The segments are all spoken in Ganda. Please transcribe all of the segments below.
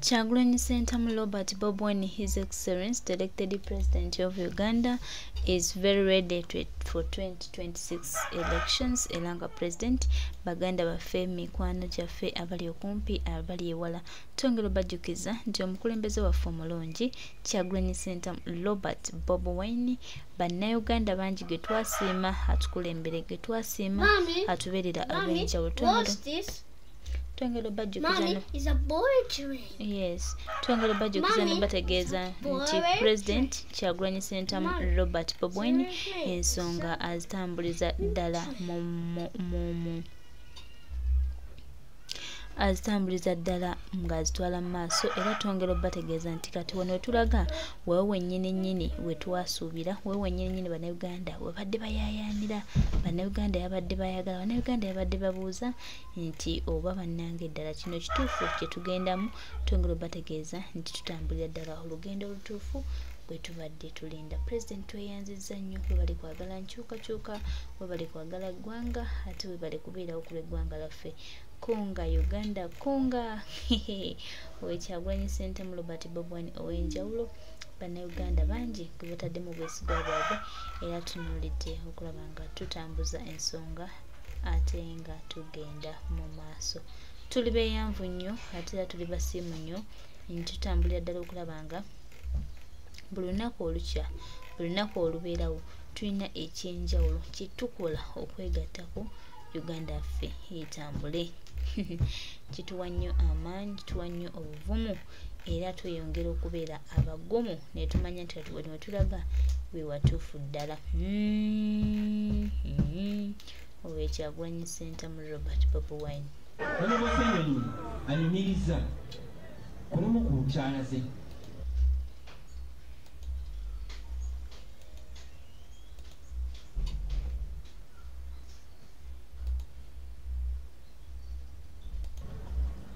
Kyagulanyi Ssentamu Robert Bobi Wine, His Excellency, the elected President of Uganda, is very ready for 2026 elections. Elanga President, Baganda baffe, mikwano gyaffe, abali okumpi, abali ewala. Twongera obajjukiza nti omukulembeze waffe omulungi, Kyagulanyi Ssentamu Robert Bobi Wine, bannayuganda bangi ge twasiima atukulembere, ge twasiima atubeerera ab'enjawulo. Twongera obajjukiza is a poetry. Yes, twongera obajjukiza ne bategeeza nti President Kyagulanyi Ssentamu Robert Bobi Wine ensonga azitambuliza ddala ng'azitwala mu maaso, era twongera obategeeza nti kati wano wetulaga wewe wennyini wetwasuubira, wewe wennyini bannayuganda webadde bayaayaanira, bannayuganda yabadde bayagala, bannayuganda yabadde babuuza nti oba bannange ddala kino kituufu kye tugendamu. Twongera obategeeza nti tutambulira ddala olugendo olutuufu bwe tubadde tulinda. President tweyanzizza nnyo, we bali kwagala nkyukakyuka, we bali kwagala ggwanga, ate we bali kubeerawo ku lw'eggwanga laffe. Kunga Uganda, kunga owe Kyagulanyi Ssentamu Robert Bobi Wine ow'enjawulo, bannayuganda bangi gwe bataddemu obwesigwa bwabwe, era tunuulidde okulaba nga tutambuza ensonga ate nga tugenda mu maaso. Tuli beeyanvu nnyo ate era tuli basiimu nnyo, tutambulira ddala okulaba nga buli lunaku olukya, buli lunaku olubeerawo tulina ekyenjawulo kye tukola okwegattako Uganda ffe etambule. Kituwa nnyo amaanyi, kituwa nnyo obuvumu, era tweyongera okubeera abagumu ne tumanya nti we tulaga we watuufu ddala. Owe Kyagulanyi Ssentamu Robert Bobi Wine. Bano bafenyonyi anyumiriza kulumu ku nkyana ze.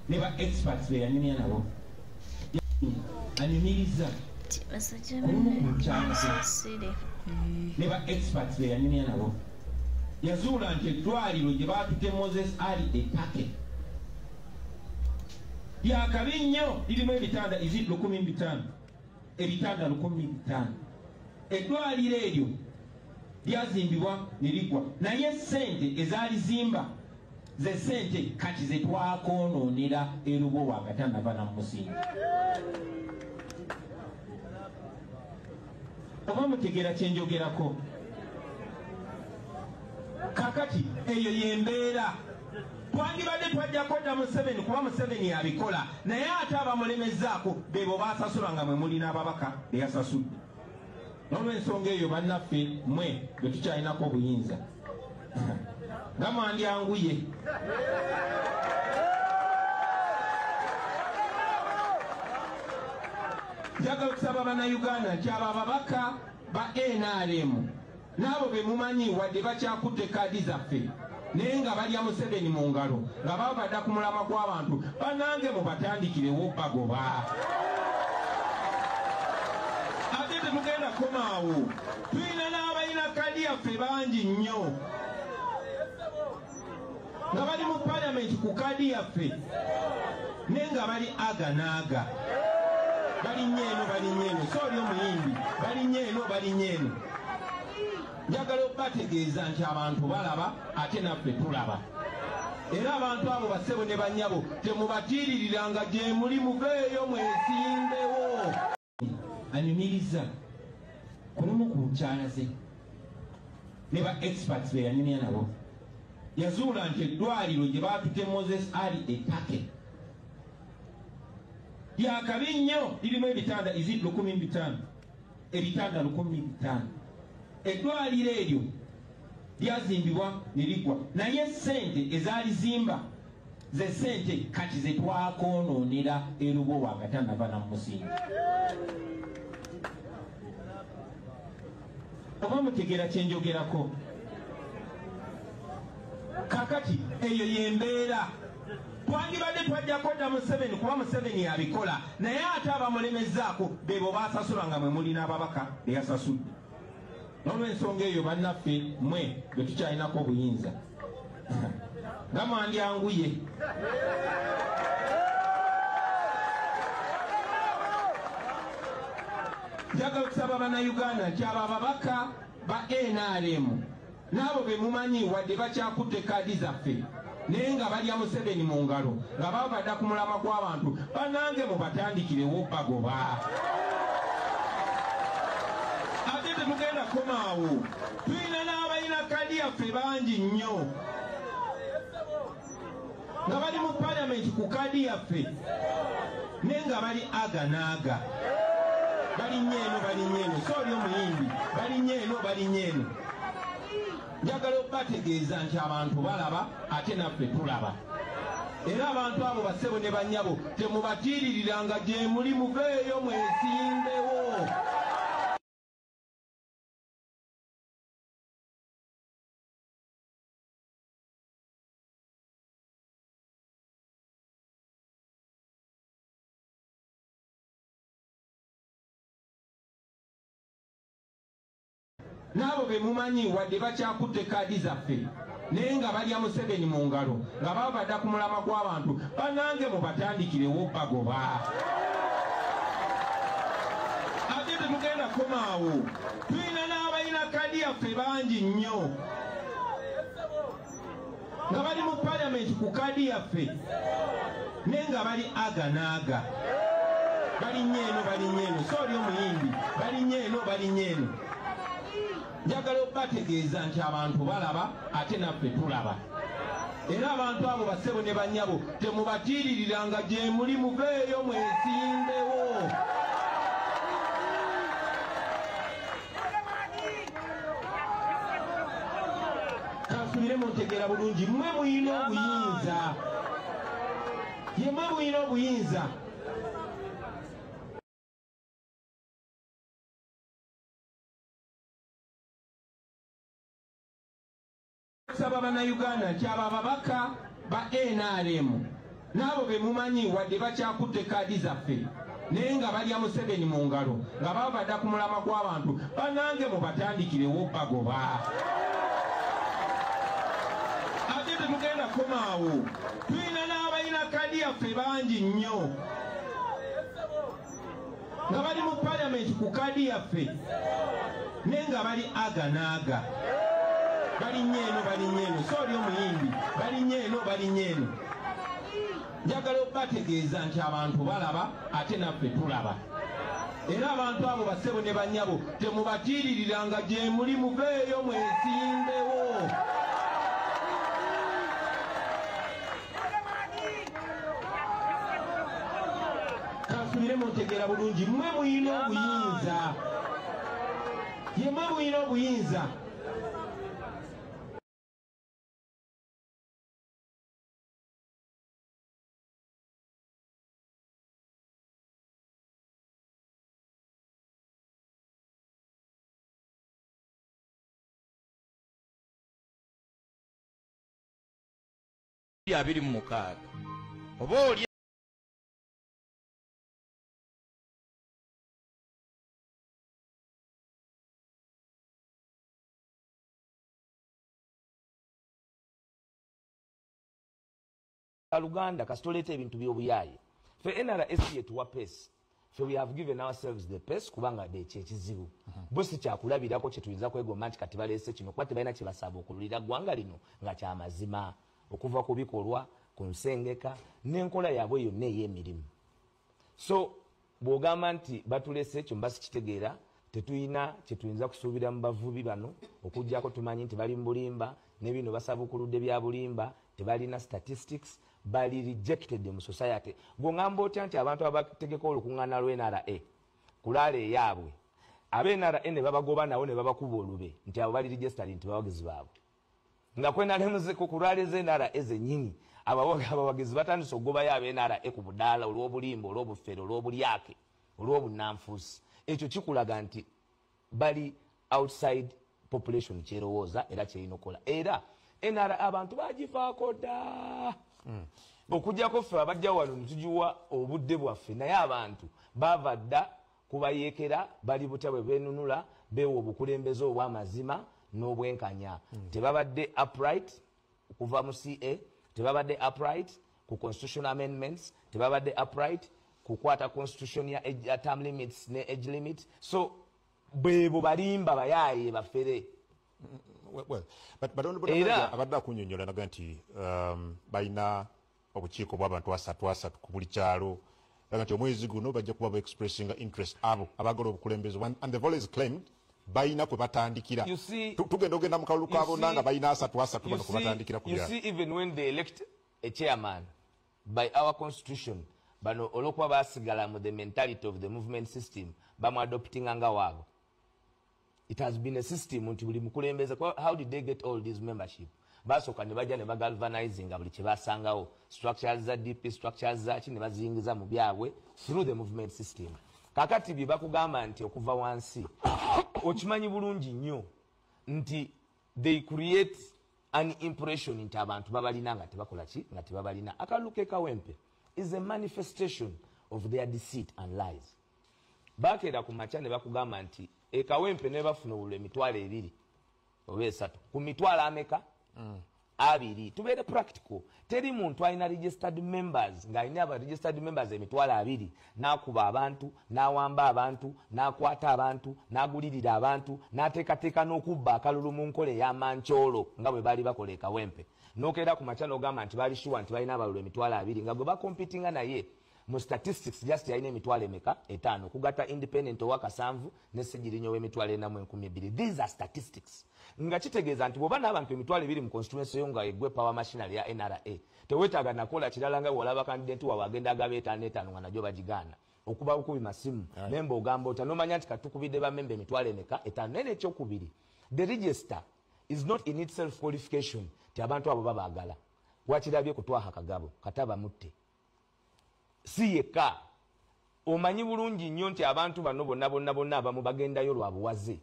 Neba experts be yanyumya nabo. Anyumiriza kulumu ku nkyana ze. Neba experts be yanyumya nabo. Yazuula nti eddwaliro gye baatute Moses Ali ettake lyakabi nnyo, lirimu ebitanda 15,000, ebitanda 15,000. Eddwaliro eryo lyazimbibwa ne liggwa, naye ssente ezaalizimba ze ssente kati ze twakoonoonera erubo wagatannava namusinga. Oba mutegeera kye njogerako? Kakati eyo yembeera twandibadde twajjako dda Museveni kuba Museveni yabikola, naye ate abamulemezzaako bebo baasasula nga mwe mulina ababaka be yasasudde. N'olw'ensonga eyo bannaffe mmwe bwe tukyalinako obuyinza nga mwandyanguye. Njagala okusaba bannayuganda nti abo ababaka ba NRM n'abo be mumanyi wadde bakyakutte kaadi zaffe naye nga balya Museveni mu ngalo nga babadda ku mulama gw'abantu, bannange mubatandikirewo bagoba. Ate tetugenda komaawo, tulina n'abalina kaadi yaffe bangi nnyo nga bali mu palamenti ku kaadi yaffe naye nga bali aga naaga, balinnya eno so oli omuyimbi, balinnya eno. Njagala okubategeeza nti abantu balaba ate naffe tulaba, era abantu abo bassebo ne bannyabo temubatiiririranga gye muli, muveeyo mwesimbewo. Anyumiriza kulumu ku nkyana ze. Ne ba experts be yanyumya nabo. Yazuula nti eddwaliro gye baatute Moses Ali ettake lyakabi nnyo, lirimu ebitanda 15,000, ebitanda 15,000. Eddwaliro eryo lyazimbibwa ne liggwa, naye ssente ezaalizimba ze ssente kati ze twakoonoonera erubo wagatannava namusinga. Oba mutegeera kye njogerako? Kakati eyo yembeera twandibadde twajjako dda Museveni kuba Museveni yabikola, naye ate abamulemezzaako bebo baasasula nga mwe mulina ababaka be yasasudde. N'olw'ensonga eyo bannaffe mmwe bwe tukyalinako obuyinza nga mwandyanguye. njagala okusaba bannayuganda nti abo ababaka ba NRM n'abo be mumanyi wadde bakyakutte kaadi zaffe naye nga balya Museveni mu ngalo nga babadda ku mulamwa gw'abantu bannange mubatandikirewo bagoba. Ate tetugenda komaawo, tulina n'abalina kaadi yaffe bangi nnyo nga bali mu palamenti ku kaadi yaffe naye nga bali aganaaga. Balinnya eno so oli omuyimbi balinnya eno. Njagala okubategeeza nti abantu balaba ate naffe tulaba. Era abantu abo bassebo ne bannyabo temubatiiririranga gye muli, muveeyo mwesimbewo. N'abo be mumanyi wadde bakyakutte kaadi zaffe naye nga balya Museveni mu ngalo nga babadde ku mulamwa gw'abantu bannange mubatandikirewo bagoba. Ate tetugenda komaawo, tulina n'abalina kaadi yaffe bangi nnyo nga bali mu palamenti ku kaadi yaffe naye nga bali aganaaga. Balinnya eno so oli omuyimbi balinnya eno. Njagala okubategeeza nti abantu balaba ate naffe tulaba. Era abantu abo bassebo ne bannyabo temubatiiririranga gye muli, muveeyo mwesimbewo. Kansubire muntegeera bulungi, mmwe muyina obuyinza, yemmwe muyina obuyinza. Saba bannayuganda nti abo ababaka ba NRM n'abo be mumanyi wadde bakyakutte kaadi zaffe naye nga balya Museveni mu ngalo nga babadde ku mulamwa gw'abantu bannange mubatandikirewo bagoba. Ate tetugenda komaawo, tulina n'abalina kaadi yaffe bangi nnyo nga bali mu palamenti ku kaadi yaffe naye nga bali aganaaga. Balinnya eno so oli omuyimbi balinnya eno. Njagala okubategeeza nti abantu balaba ate naffe tulaba. Era abantu abo bassebo ne bannyabo temubatiiririranga gye muli, muveeyo mwesimbewo. Kansubire muntegeera bulungi, mmwe muyina obuyinza, yemmwe muyina obuyinza. Abiri mu mukaaga oba oli Luganda kasitoleta ebintu by'obuyaaye fe NRS yetuwa pesi fe we have given ourselves the pesi kubanga kyekizibu bo si kyakulabirako kye tuyinza kwegomba nti kati baleese kino kuba tebalina kye basaba okululira ggwanga lino nga kyamazima okuva ku bikolwa ku nsengeka n'enkola yaabwe yonna ey'emirimu. So bw'ogamba nti batulese ekyo mba sikitegeera, tetuyina kye tuyinza kusuubira mu bavubi bano okuggyako tumanyi nti bali mu bulimba n'ebino basabukuludde bya bulimba tebalina statistics, bali rejected mu society. Bw'ongamba otya nti abantu abategeka olukuŋŋaana lw'NRA kulaala eyaabwe ab'NRA ne babagoba nawo ne babakuba olube nti abo bali registered nti bawagizi baabwe nga kwenalemze ku kulwaleze NRA ezennyini abawagizi batandise okugobayo ab'NRA ku budaala olw'obulimba olw'obufere olw'obulyake olw'obunnanfuusi. Ekyo kikulaga nti bali outside population kyerowooza era kyerina okukola. Era NRA abantu bagifaako dda okujjako ffe abajja wano netugiwa obudde bwaffe, naye abantu bava dda kubayeekera bali butya bwe beenunula beewa obukulembeze obw'amazima n'obwenkanya. Tebabadde upright kuva mu CA, tebabadde upright ku constitutional amendments, tebabadde upright kukwata constitution ya term limits ne age limit. So bwebo balimba bayaye bafere. Well, but abadde kunyonyola naga nti balina obukiiko bw'abantu asatu ku buli kyalo naga nti omwezi guno bajja kuba expressing interest abo abagala obukulembeze, and they've always claimed balina kwe batandikira. Tugenda ogenda mu kalulu kaabo nga balina asatu bano kwe batandikira ku. You see, even when they elect a chairman by our constitution, bano olwokuba basigala mu the mentality of the movement system bamu adopting anga waabo. It has been a system nti buli mukulembeze. How did they get all this membership? Basoka ne bajja ne bagalvanizing buli kye basangawo, structures za DP, structures za ki ne bazingiza mu byabwe through the movement system. Kakati bye bakugamba nti okuva wansi okimanyi bulungi nnyo nti they create an impression nti abantu babalina nga tebakola ki nga tebabalina. Akaluke Kawempe is a manifestation of their deceit and lies. Bakera ku macha ne bakugamba nti Kawempe ne bafuna emitwalo 2 oba 3 ku mitwalo ameka abiri. Tubeere practical. Teri muntu alina registered members nga alina aba registered members emitwalo 2 n'akuba abantu n'awamba abantu n'akwata abantu n'agulirira abantu n'ateekateeka n'okubba akalulu mu nkola ey'amancoolo nga bwe baali bakola Kawempe. N'okeera ku macha n'ogamba nti baali sure nti balina abalulu emitwalo 2 nga gwe bakompitinga naye mu statistics just yalina emitwalo emeka 5 kugata independent owa Kasanvu ne Ssegirinyo w'emitwalo 412. These are statistics. Nga kitegeeza nti bw'oba n'abantu emitwalo 2 mu constituency yo nga eggwe power machinery ya NRA teweetaaga nakola kirala nga bw'olaba candidate wawe agenda agaba 5 nga nagyo bagigaana okuba okubi masimu memba ogamba ota n'omanya nti katukubidde bamemba emitwalo emeka 5. Naye n'ekyokubiri, the register is not in itself qualification ti abantu abo babaagala. Wakirabye kutwaha Kagabo kataba mutte si yekka. Omanyi bulungi nnyo nti abantu bano bonna abamu bagendayo lwa buwaze,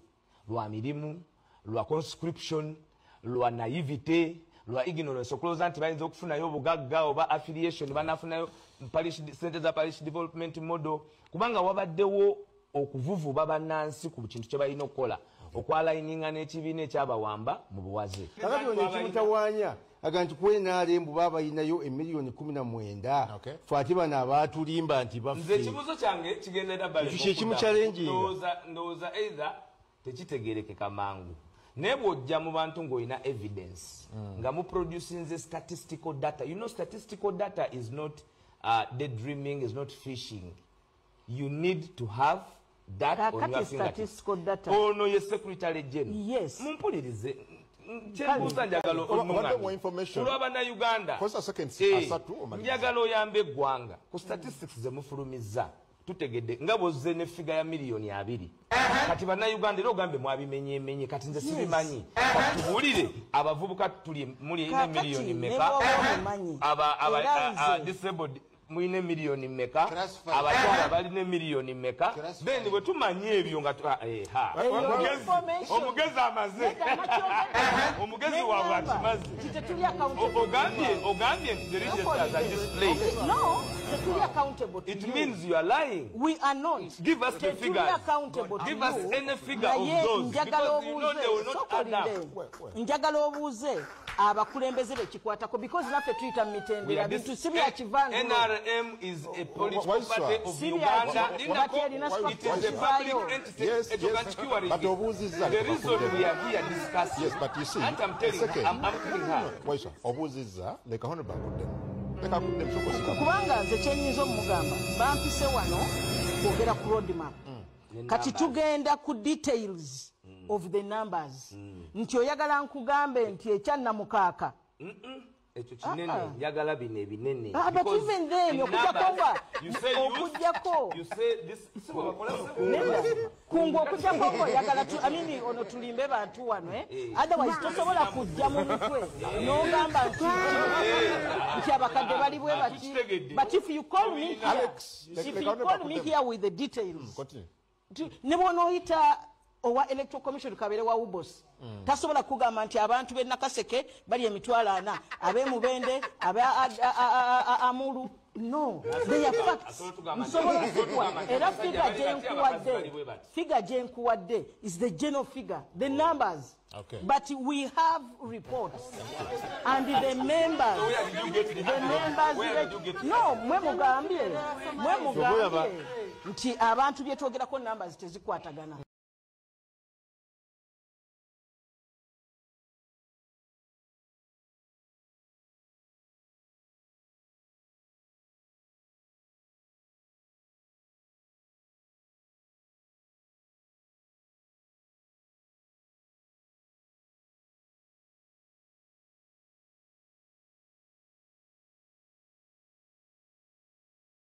lwa mirimu, lwa conscription, lwa naivete, lwa ignorance, okuloza nti bayinza okufunayo obugagga oba affiliation banafunayo sente za parish development model, kubanga wabaddewo okuvuvuba bannansi ku kintu kye balina okukola okwalayininga n'ekibiina ekyabawamba mu buwaze. Kakati ono ekimutawaanya aga nti kwenale mbu baba yinayo emiliyoni 19 fati bana abatulimba nti baffe. Nze ekibuzo kyange kigendera bali ekimu challenge ndowooza either tekitegeerekeka mangu naye bw'ojja mu bantu ng'olina evidence nga mu producing the statistical data. You know, statistical data is not daydreaming, is not fishing. You need to have that on your fingertips. Ono ye Secretary General. Yes. Mumpulirize. Kyenbuuza njagala olwaba na Uganda njagala oyambe eggwanga ku statistics ze mufulumizza tutegedde nga bw'ozze ne figa ya miliyoni 2 kati bannayuganda era ogambe mwabimenyemenye kati nze sibimanyi tubuulire abavubuka tuli muli ne miliyoni mmeka aba disabled mwine miliyoni mmeka abakyala balina miliyoni mmeka then bwe tumanyi ebyo nga omugezi amaze omugezi waabwe akimaze ogambye nti the registers are displayed. No, we are accountable to it you. Means you are lying. We are not. Give us the figures. Give us any figure of those because you know they will not add up. Njagala obuuze abakulembeze bekikwatako because naffe tuyita mu mitendera bintu si bya kivangu. NRM is a political party of Uganda. It is a public entity. But obuuzizza the reason we are here discussing. Yes, but you see, and I'm telling her, I'm telling her. Waisha, obuuzizza leka hono bakuddemu. Leka kuddemu sokosika. Kubanga nze kyenyiza omugamba bampise wano kwogera ku roadmap. Kati tugenda ku details of the numbers. Nti oyagala nkugambe nti ekyanna mukaaka. Ekyo kinene njagala bino ebinene. But even then okujjako you say this kungu okujjako oyagala ono tulimbe bantu wano otherwise tosobola kujja mu mutwe n'ogamba nti abakadde bali bwe bati. But if you call me here with the details ne bw'onooyita owa electoral commission kabere wa ubos tasobola kugamba nti abantu be Nakaseke bali emitwalo 4 ab'Emubende amulu No, they are facts. Era figure je nkuwadde is the general figure, the numbers. Okay. But we have reports. And the members. No, mwe mugambye. Nti abantu bye twogerako numbers tezikwatagana.